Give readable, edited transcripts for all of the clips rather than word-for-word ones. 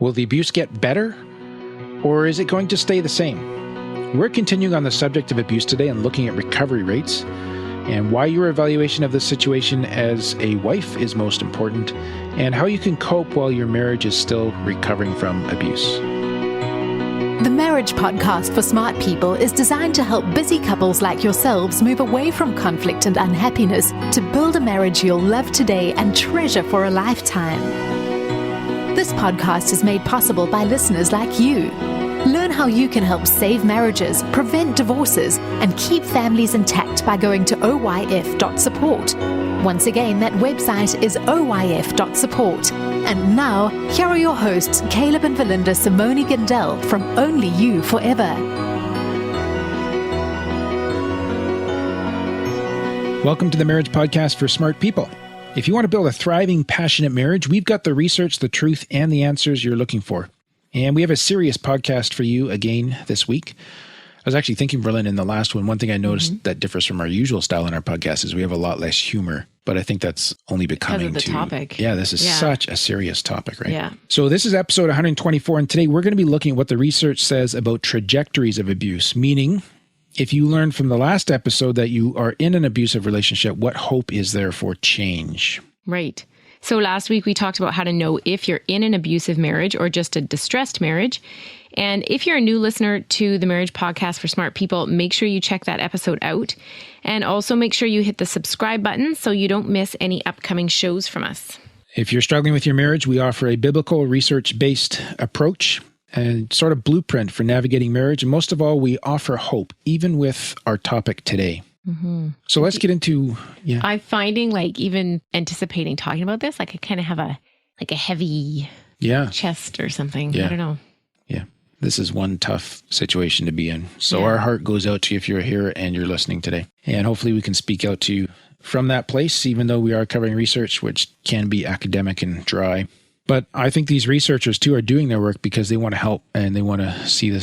Will the abuse get better, or is it going to stay the same? We're continuing on the subject of abuse today and looking at recovery rates and why your evaluation of the situation as a wife is most important, and how you can cope while your marriage is still recovering from abuse. The Marriage Podcast for Smart People is designed to help busy couples like yourselves move away from conflict and unhappiness to build a marriage you'll love today and treasure for a lifetime. This podcast is made possible by listeners like you. Learn how you can help save marriages, prevent divorces, and keep families intact by going to oyf.support. Once again, that website is oyf.support. And now, here are your hosts, Caleb and Valinda Simone Gandel from Only You Forever. Welcome to the Marriage Podcast for Smart People. If you want to build a thriving, passionate marriage, we've got the research, the truth, and the answers you're looking for. And we have a serious podcast for you again this week. I was actually thinking, Berlin, in the last one thing I noticed that differs from our usual style in our podcast is we have a lot less humor. But I think that's only becoming because of the topic. Yeah, this is such a serious topic, right? Yeah. So this is episode 124, and today we're going to be looking at what the research says about trajectories of abuse, meaning if you learned from the last episode that you are in an abusive relationship, what hope is there for change? Right. So last week we talked about how to know if you're in an abusive marriage or just a distressed marriage. And if you're a new listener to the Marriage Podcast for Smart People, make sure you check that episode out. And also make sure you hit the subscribe button so you don't miss any upcoming shows from us. If you're struggling with your marriage, we offer a biblical, research-based approach and sort of blueprint for navigating marriage. And most of all, we offer hope, even with our topic today. Mm-hmm. So let's get into, I'm finding even anticipating talking about this, I kind of have a heavy chest or something. Yeah. I don't know. Yeah. This is one tough situation to be in. So our heart goes out to you if you're here and you're listening today. And hopefully we can speak out to you from that place, even though we are covering research, which can be academic and dry. But I think these researchers too are doing their work because they want to help and they want to see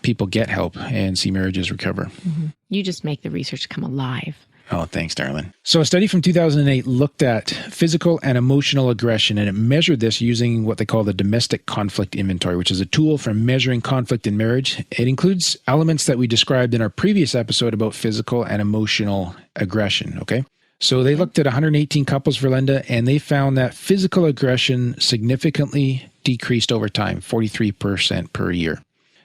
people get help and see marriages recover. Mm-hmm. You just make the research come alive. Oh, thanks, darling. So a study from 2008 looked at physical and emotional aggression, and it measured this using what they call the domestic conflict inventory, which is a tool for measuring conflict in marriage. It includes elements that we described in our previous episode about physical and emotional aggression, okay? So they looked at 118 couples, Verlinda, and they found that physical aggression significantly decreased over time, 43% per year.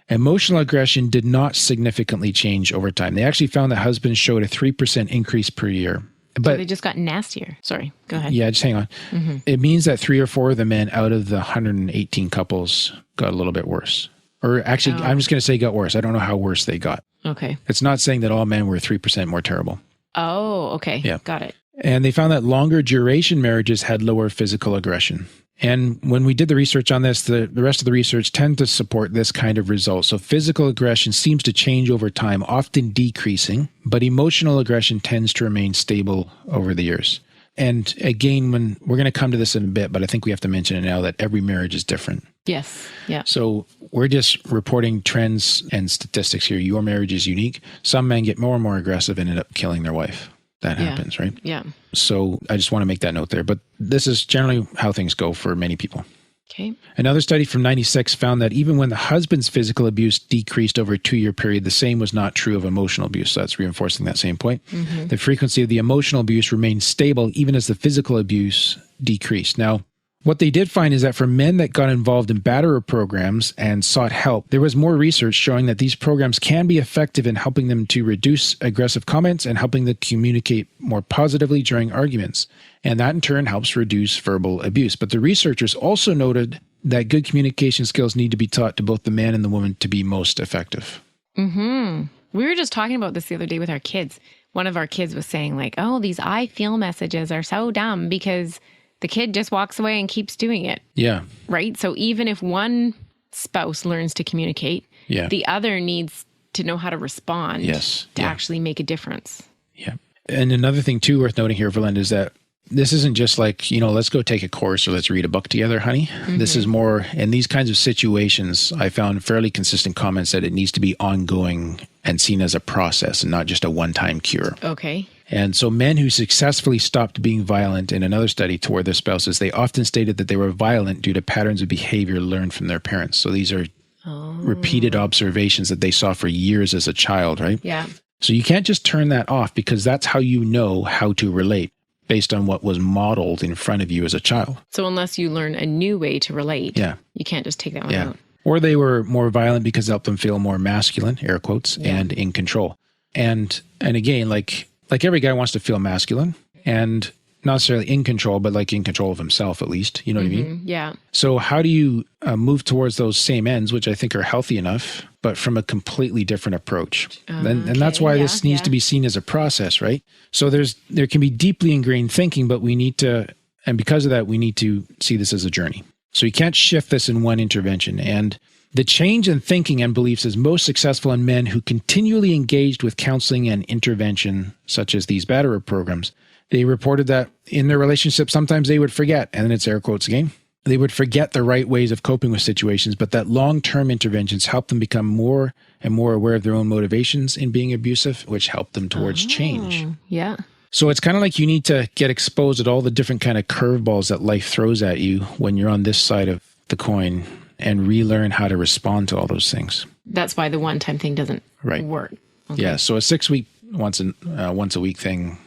Emotional aggression did not significantly change over time. They actually found that husbands showed a 3% increase per year. But so they just got nastier. Sorry, go ahead. Yeah, just hang on. Mm-hmm. It means that 3 or 4 of the men out of the 118 couples got a little bit worse. Or actually, I'm just going to say got worse. I don't know how worse they got. Okay. It's not saying that all men were 3% more terrible. Oh, okay. Yeah. Got it. And they found that longer duration marriages had lower physical aggression. And when we did the research on this, the rest of the research tend to support this kind of result. So physical aggression seems to change over time, often decreasing, but emotional aggression tends to remain stable over the years. And again, when we're going to come to this in a bit, but I think we have to mention it now that every marriage is different. Yes. Yeah. So we're just reporting trends and statistics here. Your marriage is unique. Some men get more and more aggressive and end up killing their wife. That happens, right? Yeah. So I just want to make that note there. But this is generally how things go for many people. Okay. Another study from 96 found that even when the husband's physical abuse decreased over a 2-year period, the same was not true of emotional abuse. So that's reinforcing that same point. Mm-hmm. The frequency of the emotional abuse remained stable even as the physical abuse decreased. Now, what they did find is that for men that got involved in batterer programs and sought help, there was more research showing that these programs can be effective in helping them to reduce aggressive comments and helping them communicate more positively during arguments. And that in turn helps reduce verbal abuse. But the researchers also noted that good communication skills need to be taught to both the man and the woman to be most effective. Mm-hmm. We were just talking about this the other day with our kids. One of our kids was saying these I feel messages are so dumb because the kid just walks away and keeps doing it. Yeah. Right? So even if one spouse learns to communicate, the other needs to know how to respond to actually make a difference. Yeah. And another thing too worth noting here, Verlinda, is that this isn't just like, let's go take a course or let's read a book together, honey. This is more, in these kinds of situations, I found fairly consistent comments that it needs to be ongoing and seen as a process and not just a one-time cure. Okay. And so men who successfully stopped being violent in another study toward their spouses, they often stated that they were violent due to patterns of behavior learned from their parents. So these are repeated observations that they saw for years as a child, right? Yeah. So you can't just turn that off because that's how you know how to relate based on what was modeled in front of you as a child. So unless you learn a new way to relate, you can't just take that one out. Or they were more violent because it helped them feel more masculine, air quotes, and in control. And again, like every guy wants to feel masculine and not necessarily in control, but like in control of himself at least. You know what I mean? Yeah. So how do you move towards those same ends, which I think are healthy enough, but from a completely different approach? And that's why this needs to be seen as a process, right? So there can be deeply ingrained thinking, but we need to, and because of that, we need to see this as a journey. So you can't shift this in one intervention. And the change in thinking and beliefs is most successful in men who continually engaged with counseling and intervention, such as these batterer programs. They reported that in their relationship, sometimes they would forget, and it's air quotes again, they would forget the right ways of coping with situations, but that long-term interventions helped them become more and more aware of their own motivations in being abusive, which helped them towards change. Yeah. So it's kind of like you need to get exposed at all the different kind of curveballs that life throws at you when you're on this side of the coin and relearn how to respond to all those things. That's why the one-time thing doesn't work. Okay. Yeah. So a 6-week, once a week thing,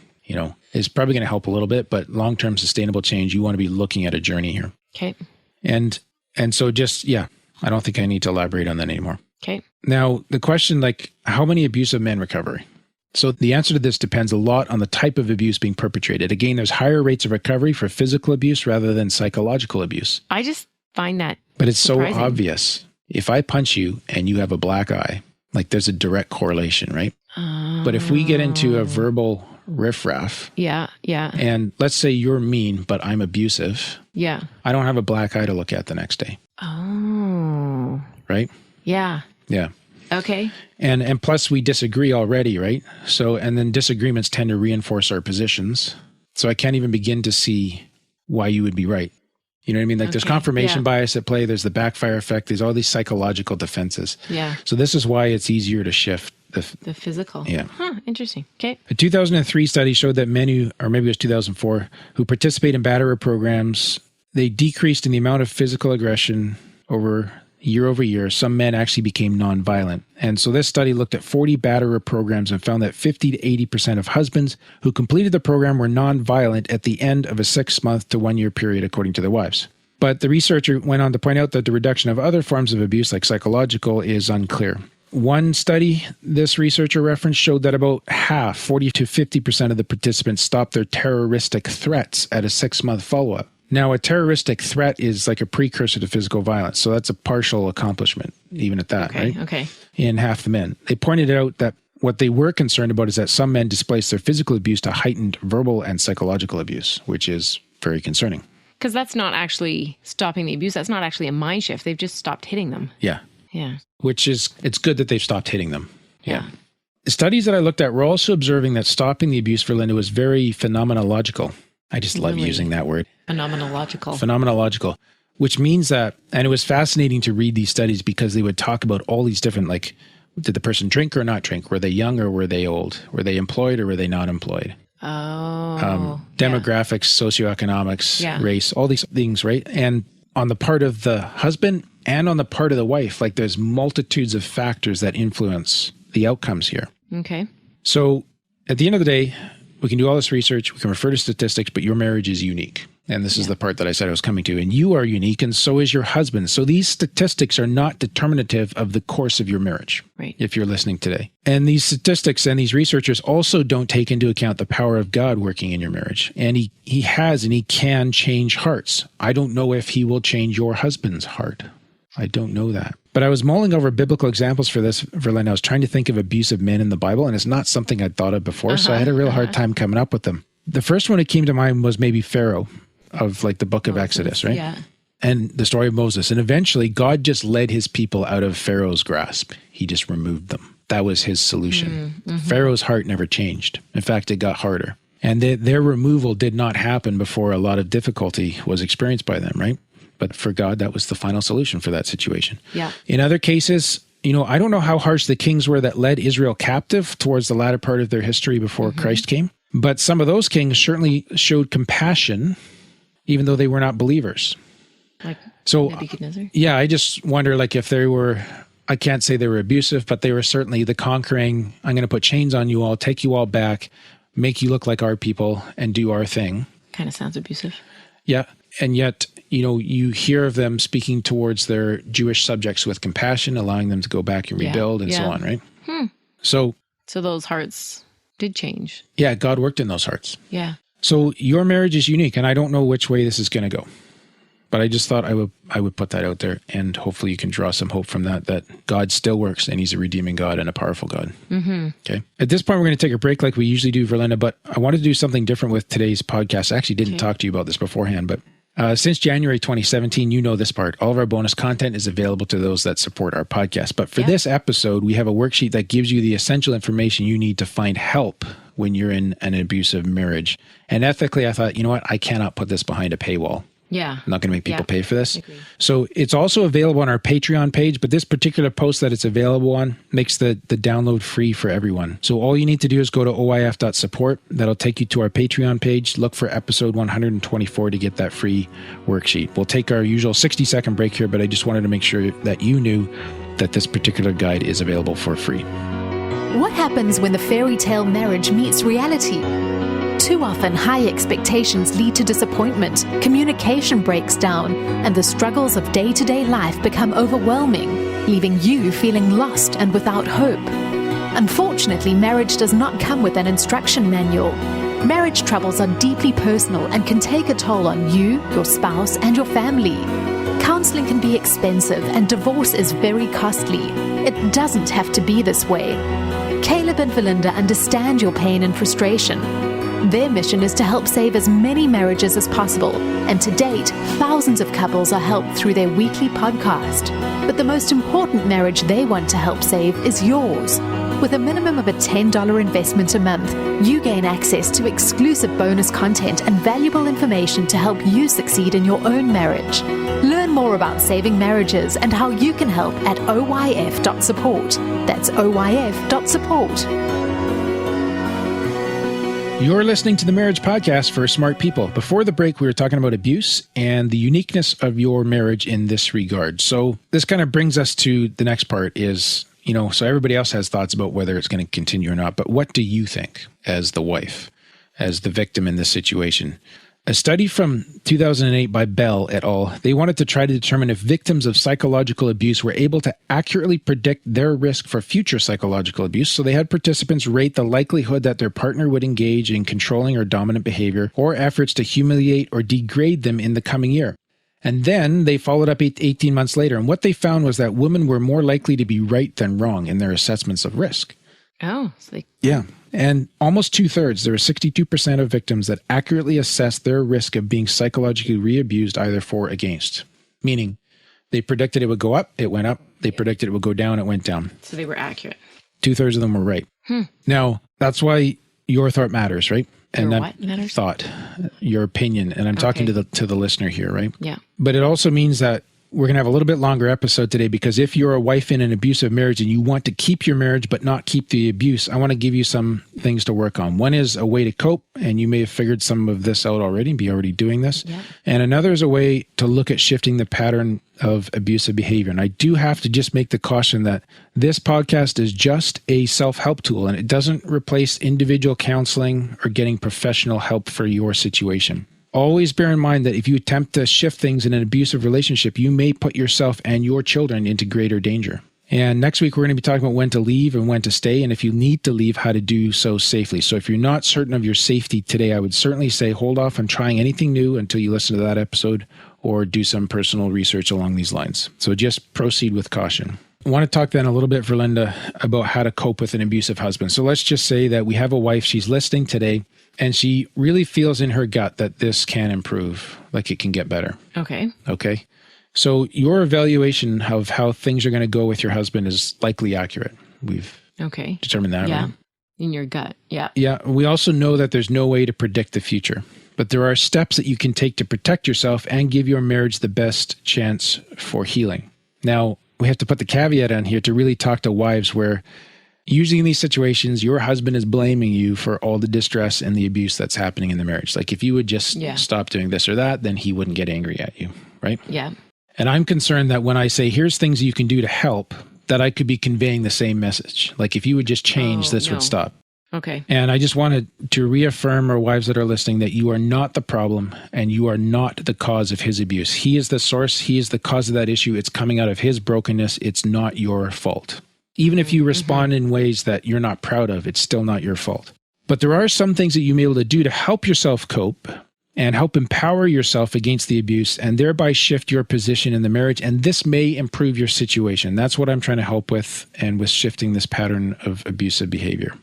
is probably going to help a little bit, but long-term sustainable change, you want to be looking at a journey here. Okay. And so just, I don't think I need to elaborate on that anymore. Okay. Now, the question, how many abusive men recover? So the answer to this depends a lot on the type of abuse being perpetrated. Again, there's higher rates of recovery for physical abuse rather than psychological abuse. I just find that But it's surprising. so obvious. If I punch you and you have a black eye, there's a direct correlation, right? But if we get into a verbal riffraff, and let's say you're mean, but I'm abusive, I don't have a black eye to look at the next day. Oh. Right? Yeah. Yeah. Okay. And plus we disagree already, right? So, and then disagreements tend to reinforce our positions. So I can't even begin to see why you would be right. You know what I mean? There's confirmation bias at play. There's the backfire effect. There's all these psychological defenses. Yeah. So this is why it's easier to shift the physical. Yeah. Huh. Interesting. Okay. A 2003 study showed that men who, or maybe it was 2004, who participate in batterer programs, they decreased in the amount of physical aggression over year. Some men actually became nonviolent. And so this study looked at 40 batterer programs and found that 50 to 80% of husbands who completed the program were nonviolent at the end of a 6-month to 1 year period, according to their wives. But the researcher went on to point out that the reduction of other forms of abuse, like psychological, is unclear. One study this researcher referenced showed that about half, 40 to 50% of the participants stopped their terroristic threats at a 6-month follow-up. Now, a terroristic threat is like a precursor to physical violence. So that's a partial accomplishment, even at that, right? Okay. In half the men. They pointed out that what they were concerned about is that some men displaced their physical abuse to heightened verbal and psychological abuse, which is very concerning. Because that's not actually stopping the abuse. That's not actually a mind shift. They've just stopped hitting them. Yeah. Yeah. Which is, it's good that they've stopped hitting them. Yeah. The studies that I looked at were also observing that stopping the abuse for Linda was very phenomenological. I just love using that word. Phenomenological, which means that, and it was fascinating to read these studies because they would talk about all these different, did the person drink or not drink? Were they young or were they old? Were they employed or were they not employed? Demographics, socioeconomics, race, all these things, right? And on the part of the husband and on the part of the wife, there's multitudes of factors that influence the outcomes here. Okay. So at the end of the day, we can do all this research, we can refer to statistics, but your marriage is unique. And this is the part that I said I was coming to. And you are unique, and so is your husband. So these statistics are not determinative of the course of your marriage, right? If you're listening today. And these statistics and these researchers also don't take into account the power of God working in your marriage. And he has and he can change hearts. I don't know if he will change your husband's heart. I don't know that. But I was mulling over biblical examples for this, Verlaine. I was trying to think of abusive men in the Bible, and it's not something I'd thought of before, so I had a real hard time coming up with them. The first one that came to mind was maybe Pharaoh of the book of Exodus, right? Yeah. And the story of Moses. And eventually, God just led his people out of Pharaoh's grasp. He just removed them. That was his solution. Pharaoh's heart never changed. In fact, it got harder. And their removal did not happen before a lot of difficulty was experienced by them, right? But for God, that was the final solution for that situation. Yeah. In other cases, I don't know how harsh the kings were that led Israel captive towards the latter part of their history before Christ came. But some of those kings certainly showed compassion, even though they were not believers. Like So, Nebuchadnezzar? yeah, I just wonder, like, if they were, I can't say they were abusive, but they were certainly the conquering, I'm going to put chains on you all, take you all back, make you look like our people, and do our thing. Kind of sounds abusive. Yeah. And yet, you hear of them speaking towards their Jewish subjects with compassion, allowing them to go back and rebuild and so on, right? So those hearts did change. Yeah, God worked in those hearts. Yeah. So your marriage is unique, and I don't know which way this is going to go. But I just thought I would put that out there, and hopefully you can draw some hope from that God still works, and he's a redeeming God and a powerful God. Okay. At this point, we're going to take a break like we usually do, Verlinda, but I wanted to do something different with today's podcast. I actually didn't talk to you about this beforehand, but since January 2017, you know this part. All of our bonus content is available to those that support our podcast. But for this episode, we have a worksheet that gives you the essential information you need to find help when you're in an abusive marriage. And ethically, I thought, you know what? I cannot put this behind a paywall. Yeah. I'm not going to make people pay for this. I agree. So it's also available on our Patreon page, but this particular post that it's available on makes the download free for everyone. So all you need to do is go to oif.support. That'll take you to our Patreon page. Look for episode 124 to get that free worksheet. We'll take our usual 60-second break here, but I just wanted to make sure that you knew that this particular guide is available for free. What happens when the fairy tale marriage meets reality? Too often, high expectations lead to disappointment, communication breaks down, and the struggles of day-to-day life become overwhelming, leaving you feeling lost and without hope. Unfortunately, marriage does not come with an instruction manual. Marriage troubles are deeply personal and can take a toll on you, your spouse, and your family. Counseling can be expensive, and divorce is very costly. It doesn't have to be this way. Caleb and Verlinda understand your pain and frustration. Their mission is to help save as many marriages as possible, and to date, thousands of couples are helped through their weekly podcast. But the most important marriage they want to help save is yours. With a minimum of a $10 investment a month, you gain access to exclusive bonus content and valuable information to help you succeed in your own marriage. Learn more about saving marriages and how you can help at oyf.support. That's oyf.support. You're listening to the Marriage Podcast for Smart People. Before the break, we were talking about abuse and the uniqueness of your marriage in this regard. So this kind of brings us to the next part is, so everybody else has thoughts about whether it's going to continue or not. But what do you think as the wife, as the victim in this situation? A study from 2008 by Bell et al., they wanted to try to determine if victims of psychological abuse were able to accurately predict their risk for future psychological abuse. So they had participants rate the likelihood that their partner would engage in controlling or dominant behavior or efforts to humiliate or degrade them in the coming year. And then they followed up 18 months later. And what they found was that women were more likely to be right than wrong in their assessments of risk. Oh, so yeah. And almost 2/3, there were 62% of victims that accurately assessed their risk of being psychologically re-abused either for or against. Meaning, they predicted it would go up, it went up. They predicted it would go down, it went down. So they were accurate. 2/3 of them were right. Now, that's why your thought matters, right? And Your that what matters? Thought, your opinion. And I'm talking to the listener here, right? Yeah. But it also means that we're going to have a little bit longer episode today because if you're a wife in an abusive marriage and you want to keep your marriage but not keep the abuse, I want to give you some things to work on. One is a way to cope, and you may have figured some of this out already and be already doing this. Yeah. And another is a way to look at shifting the pattern of abusive behavior. And I do have to just make the caution that this podcast is just a self-help tool, and it doesn't replace individual counseling or getting professional help for your situation. Always bear in mind that if you attempt to shift things in an abusive relationship, you may put yourself and your children into greater danger. And next week, we're going to be talking about when to leave and when to stay, and if you need to leave, how to do so safely. So if you're not certain of your safety today, I would certainly say hold off on trying anything new until you listen to that episode or do some personal research along these lines. So just proceed with caution. I want to talk then a little bit, Verlinda, about how to cope with an abusive husband. So let's just say that we have a wife, she's listening today, and she really feels in her gut that this can improve, like it can get better. Okay. Okay. So your evaluation of how things are going to go with your husband is likely accurate. We've determined that. Yeah. Right? In your gut. Yeah. Yeah. We also know that there's no way to predict the future, but there are steps that you can take to protect yourself and give your marriage the best chance for healing. Now, we have to put the caveat on here to really talk to wives where usually in these situations, your husband is blaming you for all the distress and the abuse that's happening in the marriage. Like if you would just stop doing this or that, then he wouldn't get angry at you, right? Yeah. And I'm concerned that when I say, here's things you can do to help, that I could be conveying the same message. Like if you would just change, this would stop. Okay. And I just wanted to reaffirm our wives that are listening that you are not the problem and you are not the cause of his abuse. He is the source. He is the cause of that issue. It's coming out of his brokenness. It's not your fault. Even if you respond in ways that you're not proud of, it's still not your fault. But there are some things that you may be able to do to help yourself cope and help empower yourself against the abuse and thereby shift your position in the marriage. And this may improve your situation. That's what I'm trying to help with and with shifting this pattern of abusive behavior.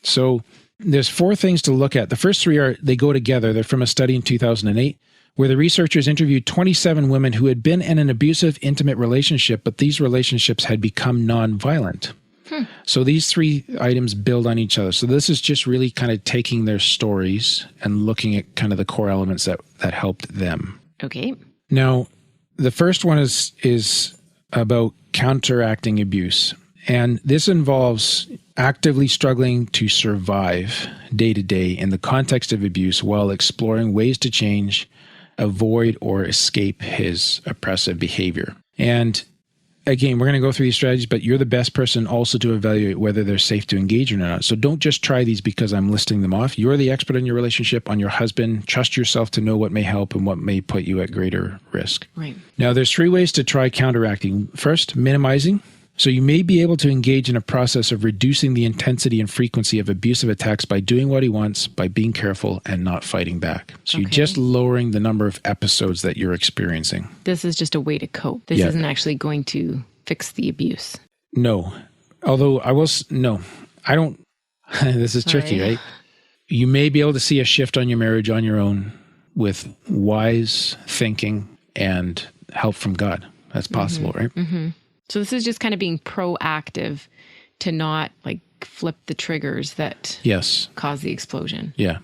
So there's 4 things to look at. The first 3 they go together. They're from a study in 2008 where the researchers interviewed 27 women who had been in an abusive, intimate relationship, but these relationships had become nonviolent. So these 3 items build on each other. So this is just really kind of taking their stories and looking at kind of the core elements that helped them. Okay. Now, the first one is about counteracting abuse. And this involves actively struggling to survive day to day in the context of abuse while exploring ways to change, avoid, or escape his oppressive behavior. And again, we're going to go through these strategies, but you're the best person also to evaluate whether they're safe to engage or not. So don't just try these because I'm listing them off. You're the expert in your relationship, on your husband. Trust yourself to know what may help and what may put you at greater risk. Right. Now, there's 3 ways to try counteracting. First, minimizing. So you may be able to engage in a process of reducing the intensity and frequency of abusive attacks by doing what he wants, by being careful and not fighting back. So you're just lowering the number of episodes that you're experiencing. This is just a way to cope. This isn't actually going to fix the abuse. No. Although I don't, this is tricky, right? You may be able to see a shift on your marriage on your own with wise thinking and help from God. That's possible, right? Mm-hmm. So this is just kind of being proactive to not like flip the triggers that cause the explosion. Yeah.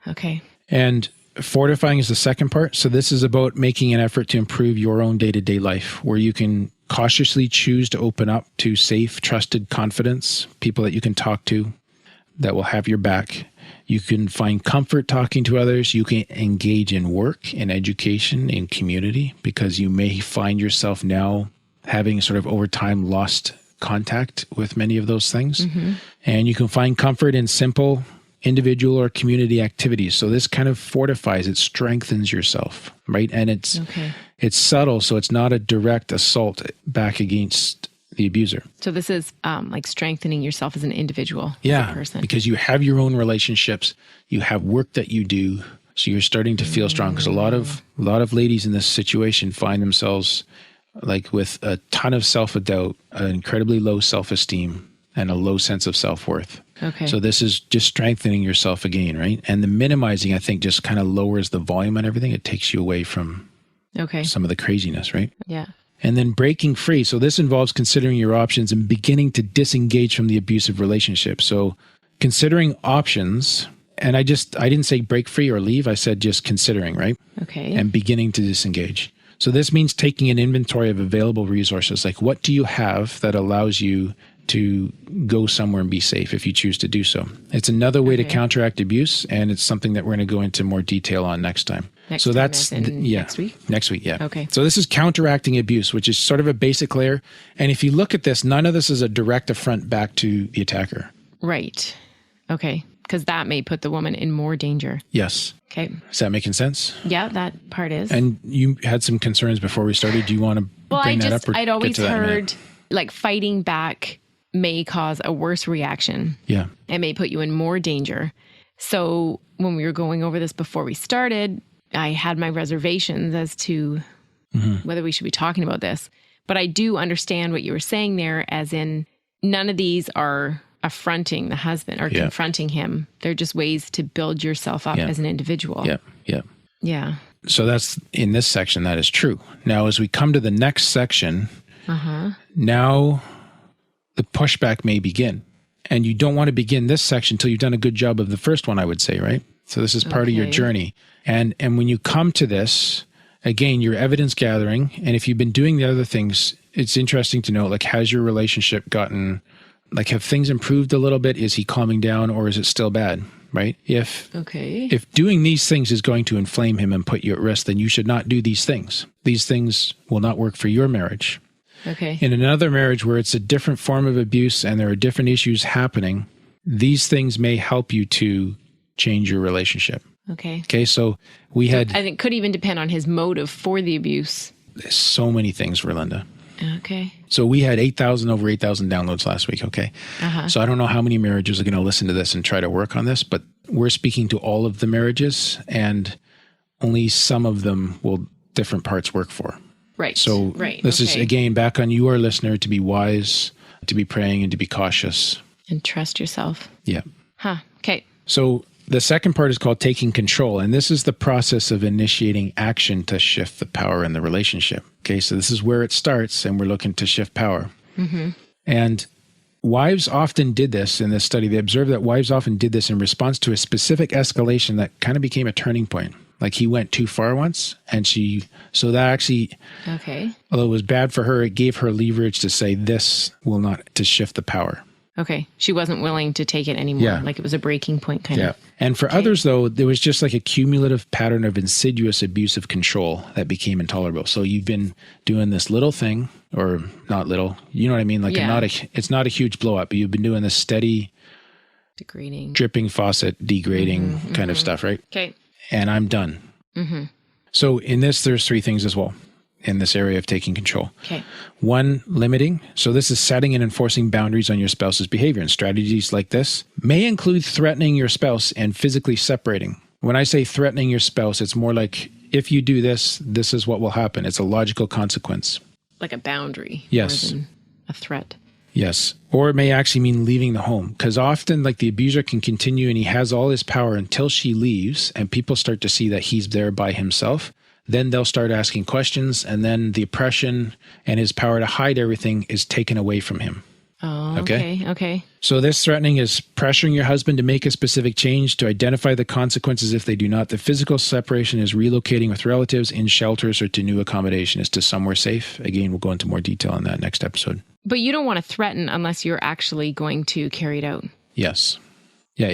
Okay. And fortifying is the second part. So this is about making an effort to improve your own day-to-day life where you can cautiously choose to open up to safe, trusted confidence, people that you can talk to that will have your back. You can find comfort talking to others. You can engage in work, in education, in community, because you may find yourself now having sort of over time lost contact with many of those things. Mm-hmm. And you can find comfort in simple individual or community activities. So this kind of fortifies, it strengthens yourself, right? And it's subtle, so it's not a direct assault back against the abuser. So this is like strengthening yourself as an individual, as a person. Because you have your own relationships, you have work that you do, so you're starting to feel strong. Because a lot of ladies in this situation find themselves like with a ton of self-doubt, an incredibly low self-esteem, and a low sense of self-worth. Okay. So this is just strengthening yourself again, right? And the minimizing, I think, just kind of lowers the volume on everything. It takes you away from some of the craziness, right? Yeah. And then breaking free. So this involves considering your options and beginning to disengage from the abusive relationship. So considering options, and I didn't say break free or leave. I said just considering, right? Okay. And beginning to disengage. So this means taking an inventory of available resources. Like what do you have that allows you to go somewhere and be safe if you choose to do so? It's another way to counteract abuse, and it's something that we're going to go into more detail on next time. Next week? Next week, yeah. Okay. So this is counteracting abuse, which is sort of a basic layer. And if you look at this, none of this is a direct affront back to the attacker. Right. Okay. Because that may put the woman in more danger. Yes. Okay. Is that making sense? Yeah, that part is. And you had some concerns before we started. Do you want to bring that up? I'd always heard like fighting back may cause a worse reaction. Yeah. It may put you in more danger. So when we were going over this before we started, I had my reservations as to whether we should be talking about this. But I do understand what you were saying there, as in none of these are affronting the husband or confronting him. They're just ways to build yourself up as an individual. Yeah. So that's in this section, that is true. Now, as we come to the next section, now the pushback may begin. And you don't want to begin this section until you've done a good job of the first one, I would say, right? So this is part of your journey. And when you come to this, again, you're evidence gathering. And if you've been doing the other things, it's interesting to know, like, has your relationship gotten, like, have things improved a little bit? Is he calming down, or is it still bad, right? If doing these things is going to inflame him and put you at risk, then you should not do these things. These things will not work for your marriage. Okay. In another marriage where it's a different form of abuse and there are different issues happening, these things may help you to change your relationship. Okay, so we had... I think could even depend on his motive for the abuse. There's so many things, Rolinda. Okay. So we had over 8,000 downloads last week, okay? So I don't know how many marriages are going to listen to this and try to work on this, but we're speaking to all of the marriages, and only some of them will different parts work for. Right. So this is, again, back on you, our listener, to be wise, to be praying, and to be cautious. And trust yourself. Yeah. Okay. So the second part is called taking control, and this is the process of initiating action to shift the power in the relationship. Okay, so this is where it starts, and we're looking to shift power. And wives often did this in this study. They observed that wives often did this in response to a specific escalation that kind of became a turning point. Like, he went too far once, and so that actually, although it was bad for her, it gave her leverage to say, this will not, to shift the power. Okay. She wasn't willing to take it anymore. Yeah. Like, it was a breaking point kind of. And for others, though, there was just like a cumulative pattern of insidious abusive control that became intolerable. So you've been doing this little thing, or not little, you know what I mean? Like, it's not a huge blow up, but you've been doing this steady, degrading, dripping faucet, degrading kind of stuff, right? Okay. And I'm done. So in this, there's three things as well in this area of taking control. Okay. One, limiting. So this is setting and enforcing boundaries on your spouse's behavior. And strategies like this may include threatening your spouse and physically separating. When I say threatening your spouse, it's more like, if you do this, this is what will happen. It's a logical consequence. Like a boundary. Yes. More than a threat. Yes. Or it may actually mean leaving the home. Because often, like, the abuser can continue and he has all his power until she leaves and people start to see that he's there by himself. Then they'll start asking questions, and then the oppression and his power to hide everything is taken away from him. Oh, okay. So this threatening is pressuring your husband to make a specific change, to identify the consequences if they do not. The physical separation is relocating with relatives, in shelters, or to new accommodation, is to somewhere safe. Again, we'll go into more detail on that next episode. But you don't want to threaten unless you're actually going to carry it out. Yes. Yeah,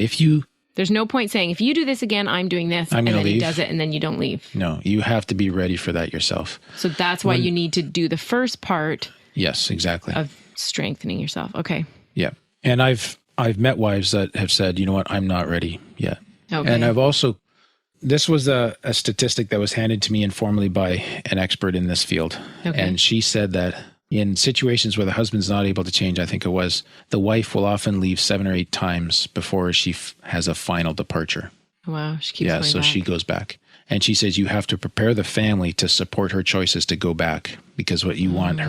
there's no point saying, if you do this again, I'm doing this, and then he does it, and then you don't leave. No, you have to be ready for that yourself. So that's why you need to do the first part. Yes, exactly. Of strengthening yourself. Okay. Yeah. And I've met wives that have said, you know what, I'm not ready yet. Okay. And I've also, this was a statistic that was handed to me informally by an expert in this field. Okay. And she said that in situations where the husband's not able to change, I think it was, the wife will often leave 7 or 8 times before she has a final departure. Wow. She keeps going back. She goes back. And she says you have to prepare the family to support her choices to go back, because what you want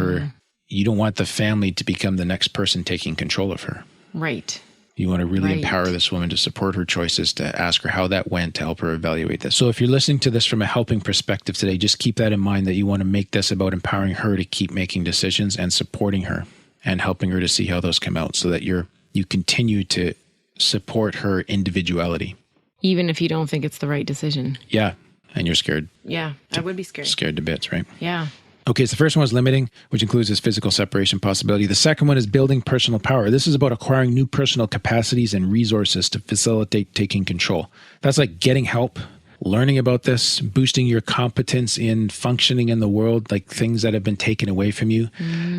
you don't want the family to become the next person taking control of her. Right. You want to really empower this woman to support her choices, to ask her how that went, to help her evaluate this. So if you're listening to this from a helping perspective today, just keep that in mind, that you want to make this about empowering her to keep making decisions and supporting her and helping her to see how those come out, so that you continue to support her individuality. Even if you don't think it's the right decision. Yeah. And you're scared. Yeah, I would be scared. Scared to bits, right? Yeah. Okay, so the first one is limiting, which includes this physical separation possibility. The second one is building personal power. This is about acquiring new personal capacities and resources to facilitate taking control. That's like getting help, learning about this, boosting your competence in functioning in the world, like things that have been taken away from you.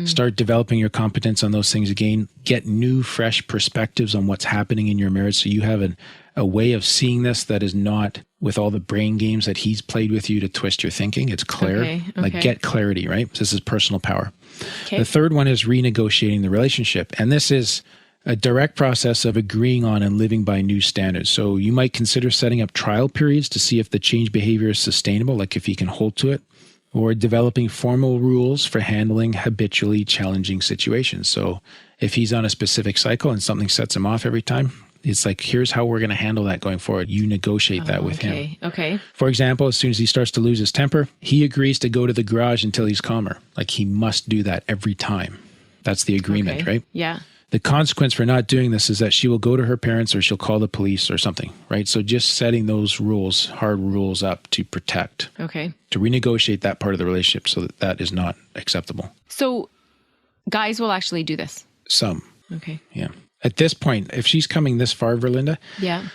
Start developing your competence on those things again. Get new, fresh perspectives on what's happening in your marriage, so you have a way of seeing this that is not with all the brain games that he's played with you to twist your thinking. It's clear. Okay. Like, get clarity, right? This is personal power. Okay. The third one is renegotiating the relationship. And this is a direct process of agreeing on and living by new standards. So you might consider setting up trial periods to see if the change behavior is sustainable, like if he can hold to it, or developing formal rules for handling habitually challenging situations. So if he's on a specific cycle and something sets him off every time, it's like, here's how we're going to handle that going forward. You negotiate that with him. Okay. For example, as soon as he starts to lose his temper, he agrees to go to the garage until he's calmer. Like, he must do that every time. That's the agreement, right? Yeah. the consequence for not doing this is that she will go to her parents or she'll call the police or something, right? So just setting those rules, hard rules up to protect, Okay. to renegotiate that part of the relationship so that that is not acceptable. So guys will actually do this. Some, Okay. yeah. At this point, if she's coming this far, Verlinda, Yeah.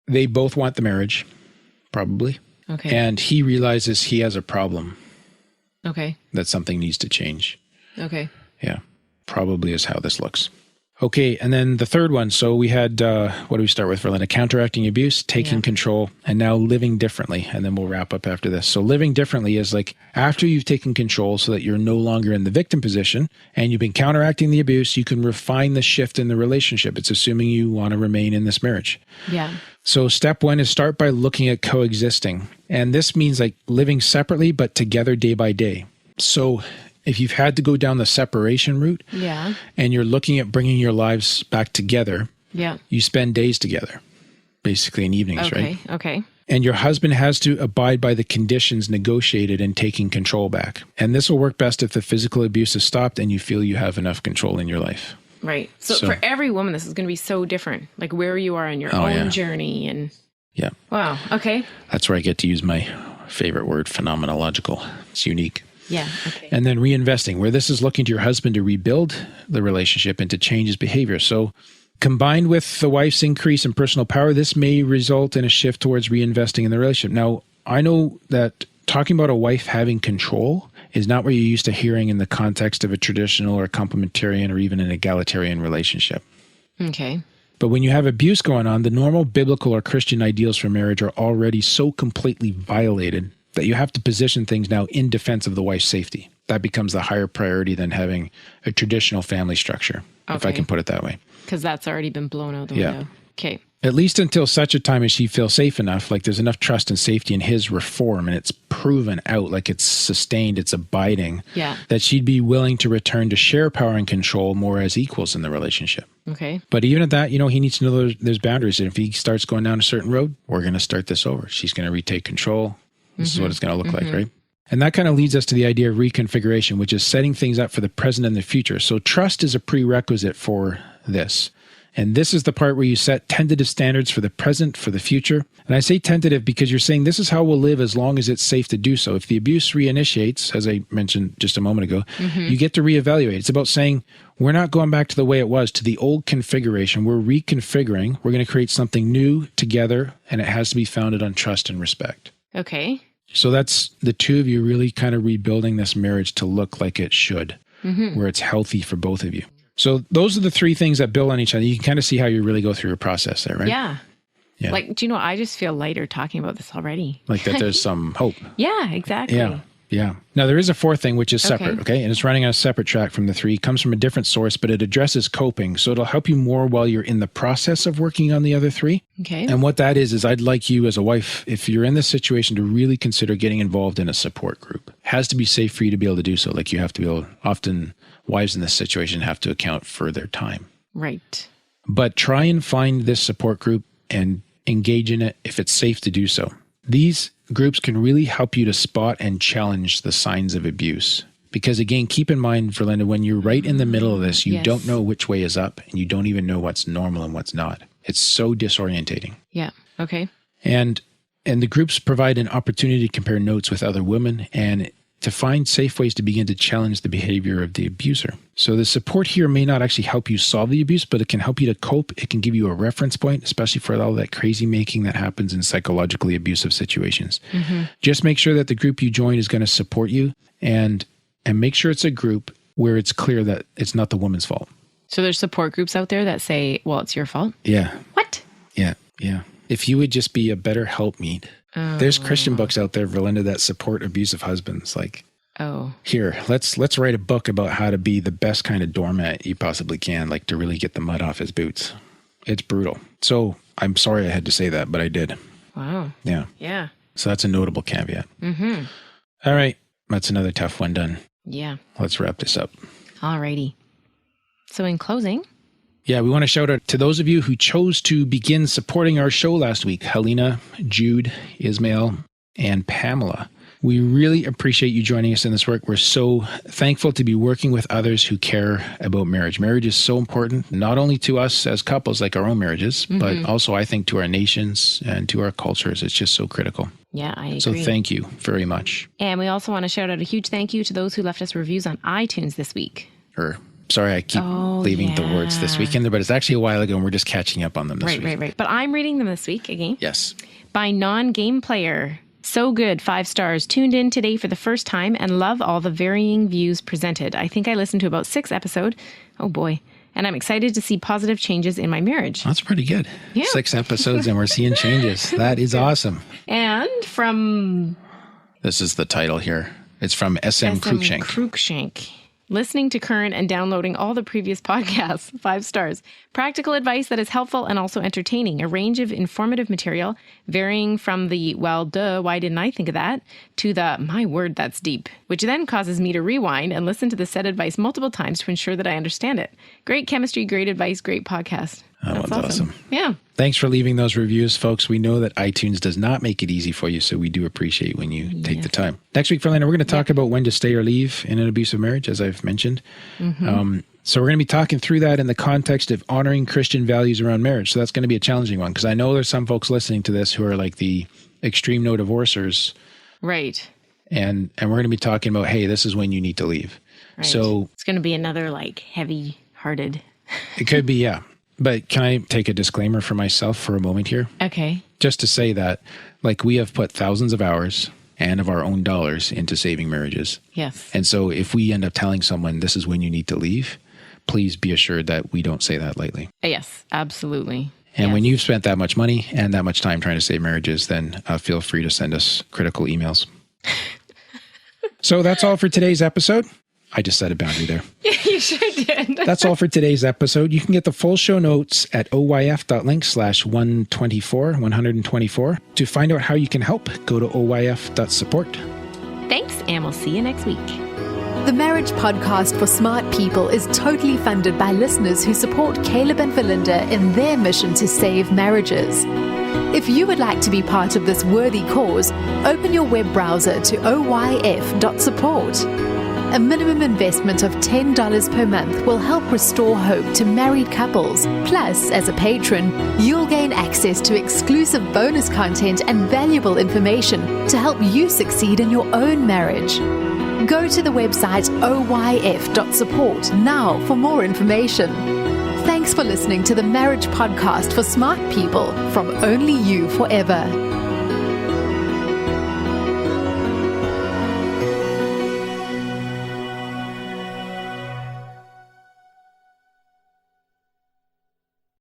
they both want the marriage, probably. Okay. And he realizes he has a problem, Okay. that something needs to change. Okay. Yeah, probably is how this looks. Okay, and then the third one. So we had, what do we start with, Verlinda? Counteracting abuse, taking control, and now living differently. And then we'll wrap up after this. So living differently is like after you've taken control so that you're no longer in the victim position and you've been counteracting the abuse, you can refine the shift in the relationship. It's assuming you want to remain in this marriage. Yeah. So step one is start by looking at coexisting. And this means like living separately, but together day by day. So if you've had to go down the separation route Yeah. and you're looking at bringing your lives back together, Yeah. you spend days together, basically in evenings, Okay. right? Okay. And your husband has to abide by the conditions negotiated in taking control back. And this will work best if the physical abuse is stopped and you feel you have enough control in your life. Right. So for every woman, this is going to be so different, like where you are in your own journey. And Yeah. wow. Okay. That's where I get to use my favorite word, phenomenological. It's unique. Yeah. Okay. And then reinvesting, where this is looking to your husband to rebuild the relationship and to change his behavior. So combined with the wife's increase in personal power, this may result in a shift towards reinvesting in the relationship. Now, I know that talking about a wife having control is not what you're used to hearing in the context of a traditional or complementarian or even an egalitarian relationship. Okay. But when you have abuse going on, the normal biblical or Christian ideals for marriage are already so completely violated that you have to position things now in defense of the wife's safety. That becomes the higher priority than having a traditional family structure, if I Okay. can put it that way. Because that's already been blown out the Yeah. window. Okay. At least until such a time as she feels safe enough, like there's enough trust and safety in his reform and it's proven out, like it's sustained, it's abiding, Yeah. that she'd be willing to return to share power and control more as equals in the relationship. Okay. But even at that, he needs to know there's boundaries. And if he starts going down a certain road, we're going to start this over. She's going to retake control. This is what it's going to look like, right? And that kind of leads us to the idea of reconfiguration, which is setting things up for the present and the future. So trust is a prerequisite for this. And this is the part where you set tentative standards for the present, for the future. And I say tentative because you're saying this is how we'll live as long as it's safe to do so. If the abuse reinitiates, as I mentioned just a moment ago, you get to reevaluate. It's about saying, we're not going back to the way it was, to the old configuration. We're reconfiguring. We're going to create something new together, and it has to be founded on trust and respect. Okay. So that's the two of you really kind of rebuilding this marriage to look like it should, where it's healthy for both of you. So those are the three things that build on each other. You can kind of see how you really go through your process there, right? Yeah. Yeah. Like, do you know, I just feel lighter talking about this already. Like that there's some hope. Yeah, exactly. Yeah. Yeah. Now there is a fourth thing, which is separate. Okay. And it's running on a separate track from the three. It comes from a different source, but it addresses coping. So it'll help you more while you're in the process of working on the other three. Okay. And what that is I'd like you as a wife, if you're in this situation, to really consider getting involved in a support group. It has to be safe for you to be able to do so. Like you have to be able, often wives in this situation have to account for their time. Right. But try and find this support group and engage in it if it's safe to do so. These groups can really help you to spot and challenge the signs of abuse. Because again, keep in mind, Verlinda, when you're right in the middle of this, you don't know which way is up and you don't even know what's normal and what's not. It's so disorientating. Yeah. Okay. And the groups provide an opportunity to compare notes with other women and to find safe ways to begin to challenge the behavior of the abuser. So the support here may not actually help you solve the abuse, but it can help you to cope. It can give you a reference point, especially for all that crazy making that happens in psychologically abusive situations. Just make sure that the group you join is going to support you and make sure it's a group where it's clear that it's not the woman's fault. So there's support groups out there that say, well, it's your fault. Yeah. What? Yeah. Yeah. If you would just be a better helpmeet. There's Christian books out there, Verlinda, that support abusive husbands. Like, here, let's write a book about how to be the best kind of doormat you possibly can, like to really get the mud off his boots. It's brutal. So I'm sorry I had to say that, but I did. Wow. Yeah. Yeah. So that's a notable caveat. All right. That's another tough one done. Yeah. Let's wrap this up. Alrighty. So in closing, yeah, we want to shout out to those of you who chose to begin supporting our show last week. Helena, Jude, Ismail, and Pamela. We really appreciate you joining us in this work. We're so thankful to be working with others who care about marriage. Marriage is so important, not only to us as couples, like our own marriages, but also I think to our nations and to our cultures. It's just so critical. Yeah, I agree. So thank you very much. And we also want to shout out a huge thank you to those who left us reviews on iTunes this week. Sorry, I keep leaving the words this week in there, but it's actually a while ago and we're just catching up on them this week. Right. But I'm reading them this week again. Yes. By Non-Game Player. So good, 5 stars. Tuned in today for the first time and love all the varying views presented. I think I listened to about 6 episodes. Oh boy. And I'm excited to see positive changes in my marriage. That's pretty good. Yeah. 6 episodes and we're seeing changes. That is awesome. And from... This is the title here. It's from SM Cruikshank. Listening to current and downloading all the previous podcasts, 5 stars. Practical advice that is helpful and also entertaining. A range of informative material, varying from the, well, duh, why didn't I think of that, to the, my word, that's deep, which then causes me to rewind and listen to the said advice multiple times to ensure that I understand it. Great chemistry, great advice, great podcast. That's awesome. Yeah. Thanks for leaving those reviews, folks. We know that iTunes does not make it easy for you, so we do appreciate when you take the time. Next week, Verlena, we're going to talk about when to stay or leave in an abusive marriage, as I've mentioned. So we're going to be talking through that in the context of honoring Christian values around marriage. So that's going to be a challenging one, because I know there's some folks listening to this who are like the extreme no divorcers. Right. And we're going to be talking about, hey, this is when you need to leave. Right. So it's going to be another like heavy-hearted. It could be, yeah. But can I take a disclaimer for myself for a moment here? Okay. Just to say that, like, we have put thousands of hours and of our own dollars into saving marriages. Yes. And so if we end up telling someone this is when you need to leave, please be assured that we don't say that lightly. Yes, absolutely. And when you've spent that much money and that much time trying to save marriages, then feel free to send us critical emails. So that's all for today's episode. I just set a boundary there. Yeah, you sure did. That's all for today's episode. You can get the full show notes at oyf.link/124. To find out how you can help, go to oyf.support. Thanks, and we'll see you next week. The Marriage Podcast for Smart People is totally funded by listeners who support Caleb and Valinda in their mission to save marriages. If you would like to be part of this worthy cause, open your web browser to oyf.support. A minimum investment of $10 per month will help restore hope to married couples. Plus, as a patron, you'll gain access to exclusive bonus content and valuable information to help you succeed in your own marriage. Go to the website oyf.support now for more information. Thanks for listening to the Marriage Podcast for Smart People from Only You Forever.